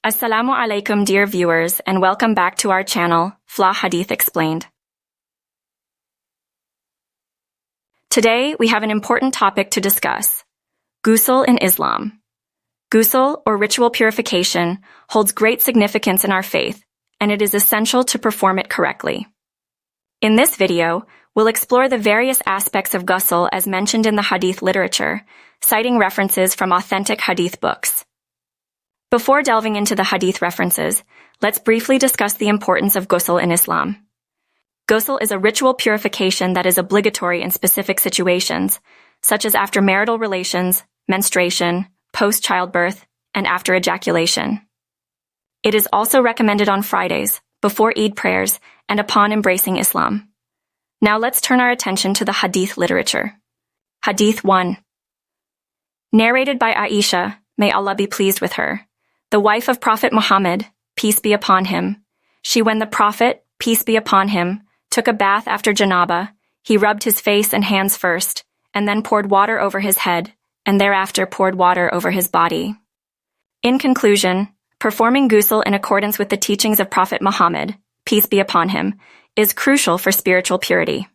Assalamu Alaikum, dear viewers, and welcome back to our channel, Flah Hadith Explained. Today, we have an important topic to discuss: Ghusl in Islam. Ghusl, or ritual purification, holds great significance in our faith, and it is essential to perform it correctly. In this video, we'll explore the various aspects of Ghusl as mentioned in the Hadith literature, citing references from authentic Hadith books. Before delving into the Hadith references, let's briefly discuss the importance of Ghusl in Islam. Ghusl is a ritual purification that is obligatory in specific situations, such as after marital relations, menstruation, post-childbirth, and after ejaculation. It is also recommended on Fridays, before Eid prayers, and upon embracing Islam. Now let's turn our attention to the Hadith literature. Hadith 1. Narrated by Aisha, may Allah be pleased with her, the wife of Prophet Muhammad, peace be upon him. When the Prophet, peace be upon him, took a bath after janaba, he rubbed his face and hands first, and then poured water over his head, and thereafter poured water over his body. In conclusion, performing Ghusl in accordance with the teachings of Prophet Muhammad, peace be upon him, is crucial for spiritual purity.